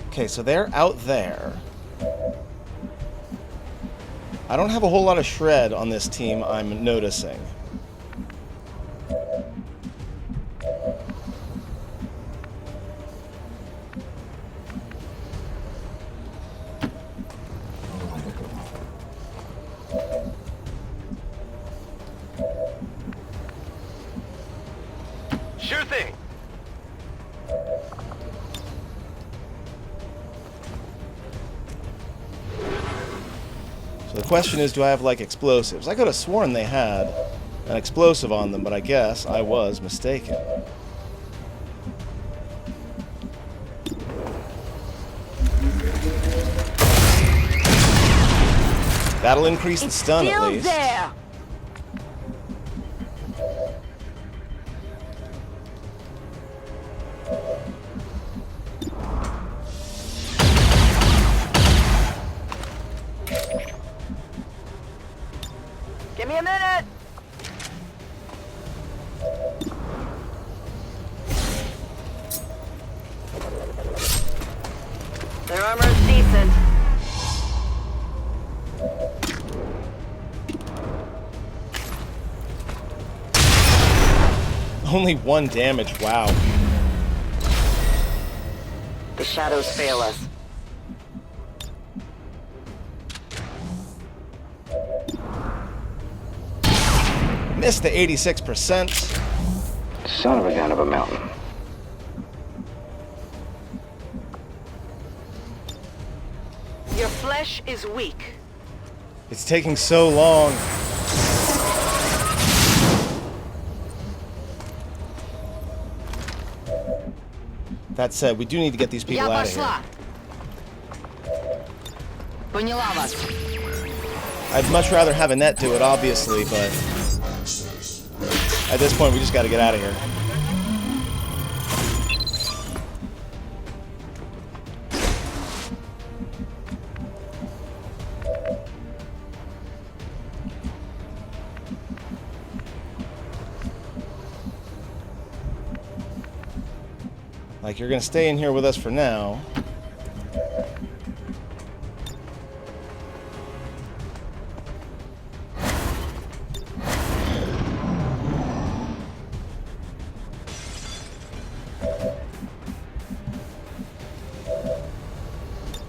Okay, so they're out there. I don't have a whole lot of shred on this team, I'm noticing. Sure thing. So the question is, do I have, like, explosives? I could have sworn they had an explosive on them, but I guess I was mistaken. That'll increase the stun at least. There. Give me a minute. Their armor is decent. Only 1 damage, wow. The shadows fail us. Missed the 86%. Son of a gun of a mountain. Your flesh is weak. It's taking so long. That said, we do need to get these people out of here. Поняла вас. I'd much rather have a net do it, obviously, but at this point, we just got to get out of here. Like, you're going to stay in here with us for now.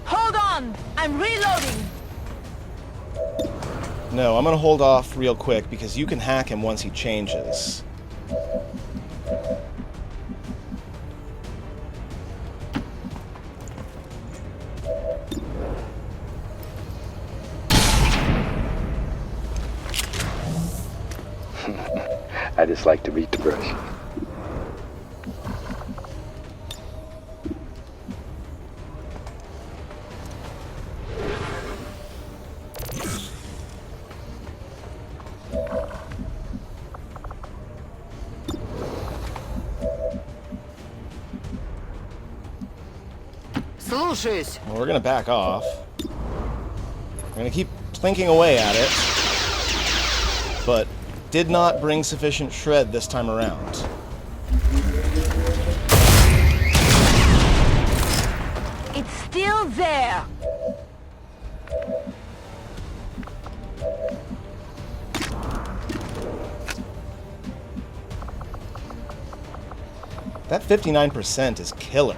Hold on! I'm reloading! No, I'm going to hold off real quick because you can hack him once he changes. I just like to beat the brush. Слушаюсь. Well, we're going to back off. We're going to keep plinking away at it. But did not bring sufficient shred this time around. It's still there! That 59% is killer.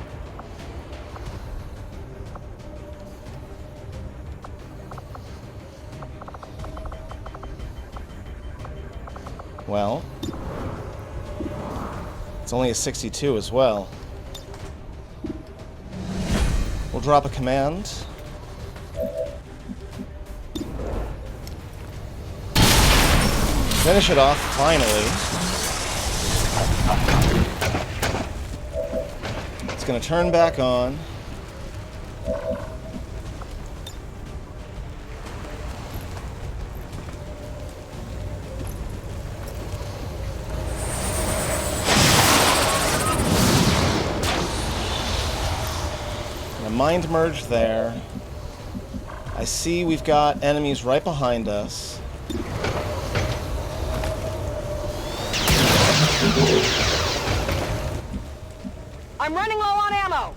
Well, it's only a 62 as well. We'll drop a command. Finish it off, finally. It's gonna turn back on. Mind merge there. I see we've got enemies right behind us. I'm running low on ammo.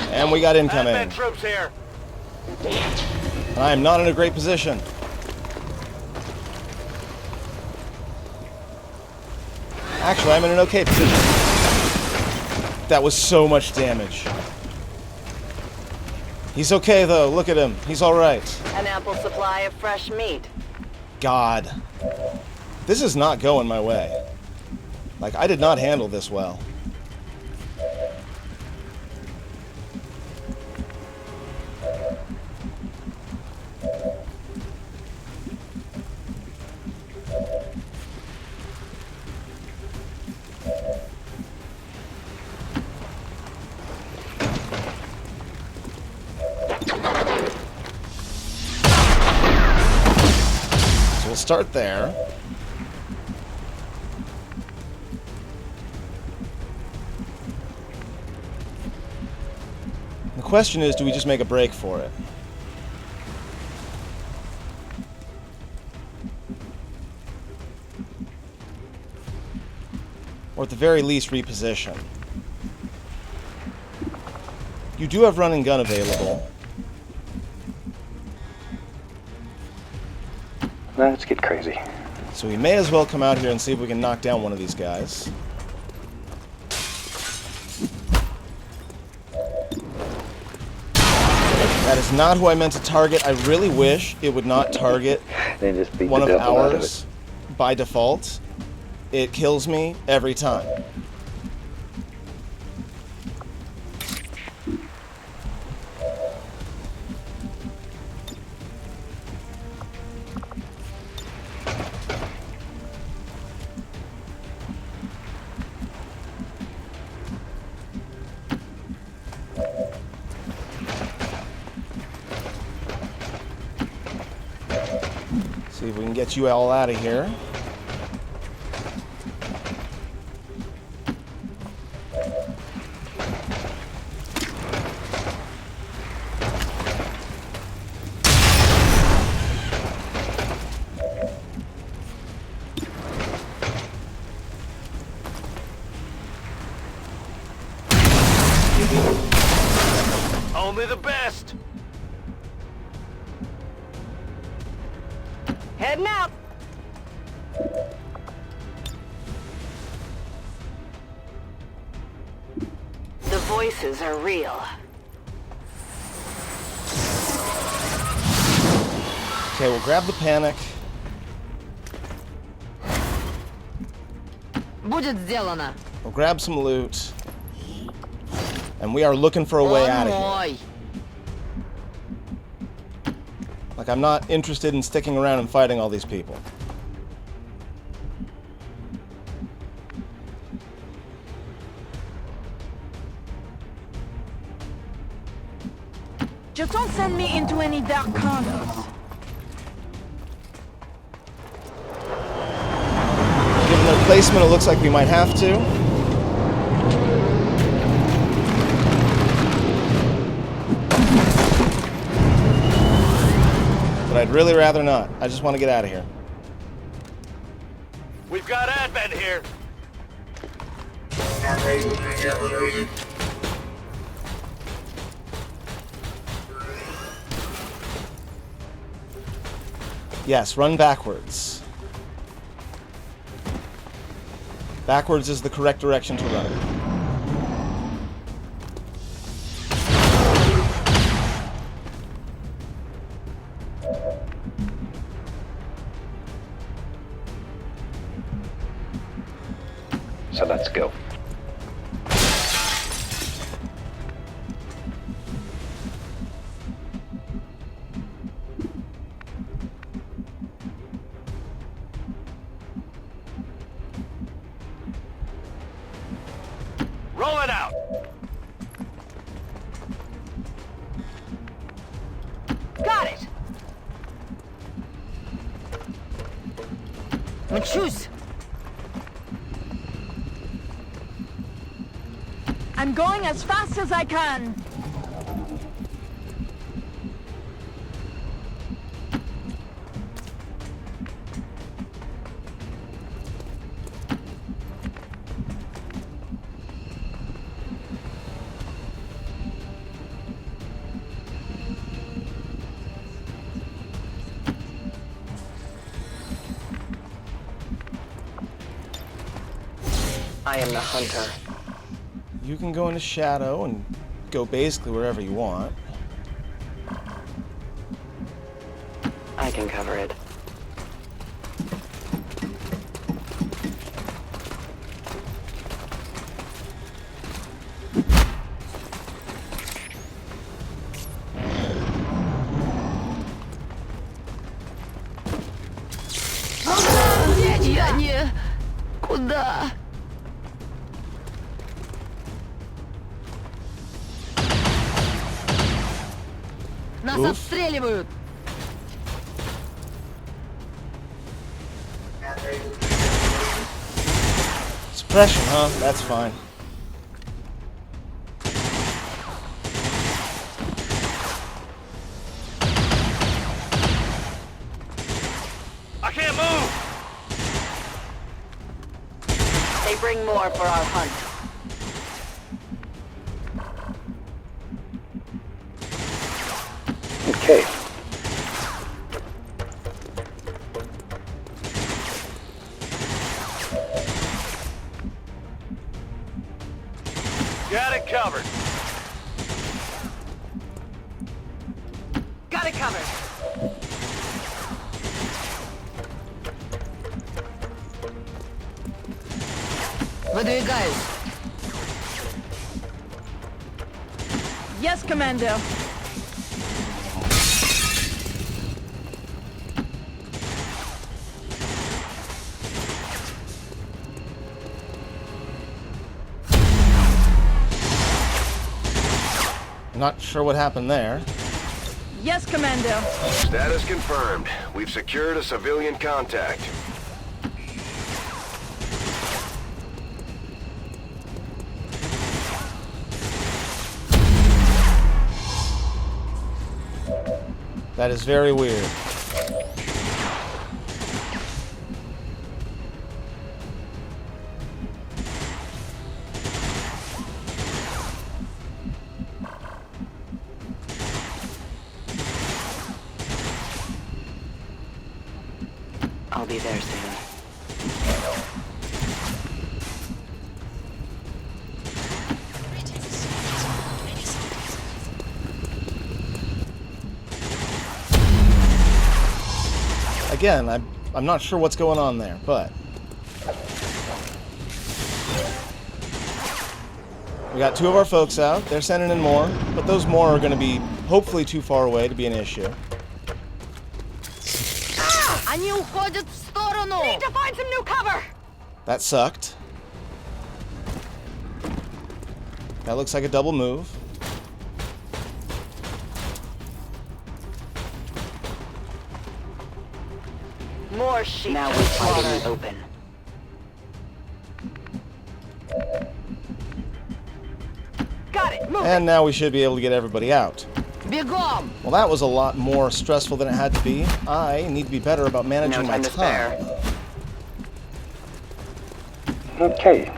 And we got incoming. Advent troops here. And I am not in a great position. Actually, I'm in an okay position. That was so much damage. He's okay, though. Look at him. He's all right. An ample supply of fresh meat. God. This is not going my way. Like, I did not handle this well. Start there. The question is, do we just make a break for it? Or at the very least, reposition. You do have run and gun available. Let's get crazy. So we may as well come out here and see if we can knock down one of these guys. That is not who I meant to target. I really wish it would not target They just beat one the of devil out of ours it. by default. It kills me every time. See if we can get you all out of here. Only the best. Heading out. The voices are real. Okay, we'll grab the panic. Будет сделано. We'll grab some loot. And we are looking for a way out of here. Like, I'm not interested in sticking around and fighting all these people. Just don't send me into any dark corners. Given their placement, it looks like we might have to. But I'd really rather not. I just want to get out of here. We've got Advent here. Yes, run backwards. Backwards is the correct direction to run. So let's go. Roll it out. Got it. Choose. I'm going as fast as I can. I am the hunter. You can go into shadow and go basically wherever you want. I can cover it. Я не... Куда? Нас обстреливают! Suppression, huh? That's fine. I can't move. They bring more for our hunt. Okay. Got it covered. Got it covered. Выдвигаюсь. Yes, Commando. Not sure what happened there. Yes, Commando. Status confirmed. We've secured a civilian contact. That is very weird. I'll be there soon. Again, I'm not sure what's going on there, but we got two of our folks out. They're sending in more, but those more are going to be hopefully too far away to be an issue. Они уходят в сторону! Need to find some new cover! That sucked. That looks like a double move. More sheep now we're fighting open. Got it! Move And now we should be able to get everybody out. Бегом! Well, that was a lot more stressful than it had to be. I need to be better about managing No my time to spare. time. Okay.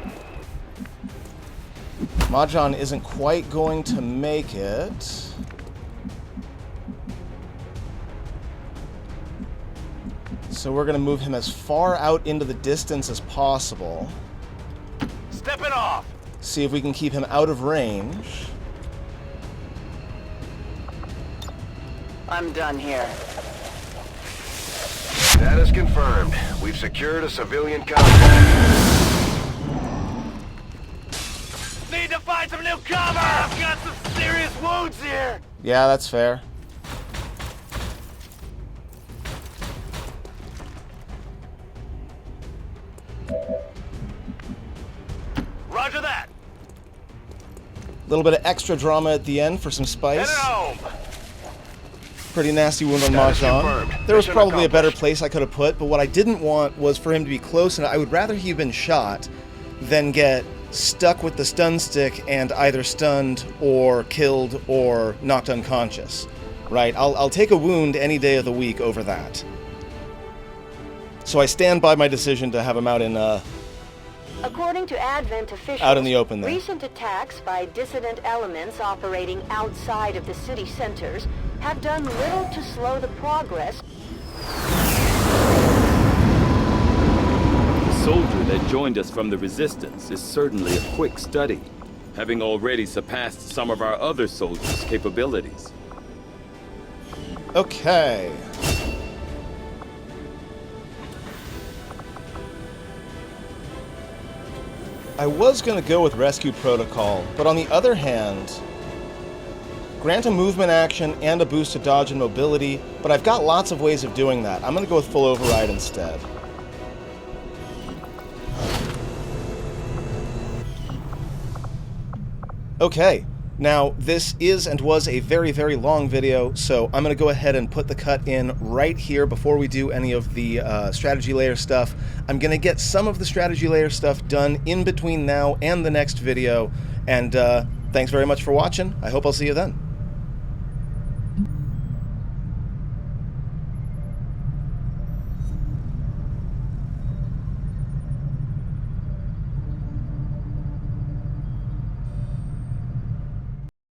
Mahjong isn't quite going to make it. So we're going to move him as far out into the distance as possible. Stepping off. See if we can keep him out of range. I'm done here. Status confirmed. We've secured a civilian contact. Need to find some new cover! I've got some serious wounds here! Yeah, that's fair. Roger that! A little bit of extra drama at the end for some spice. Headed home! Pretty nasty wound on Status Mahjong. confirmed. There was Mission probably a better accomplished. place I could have put, but what I didn't want was for him to be close, and I would rather he had been shot than get stuck with the stun stick and either stunned or killed or knocked unconscious. Right? I'll take a wound any day of the week over that. So I stand by my decision to have him out in According to Advent officials, out in the open there. recent attacks by dissident elements operating outside of the city centers have done little to slow the progress. The soldier that joined us from the Resistance is certainly a quick study, having already surpassed some of our other soldiers' capabilities. Okay. I was going to go with Rescue Protocol, but on the other hand, grant a movement action and a boost to dodge and mobility, but I've got lots of ways of doing that. I'm going to go with Full Override instead. Okay, now this is and was a very, very long video, so I'm going to go ahead and put the cut in right here before we do any of the strategy layer stuff. I'm going to get some of the strategy layer stuff done in between now and the next video, and thanks very much for watching. I hope I'll see you then.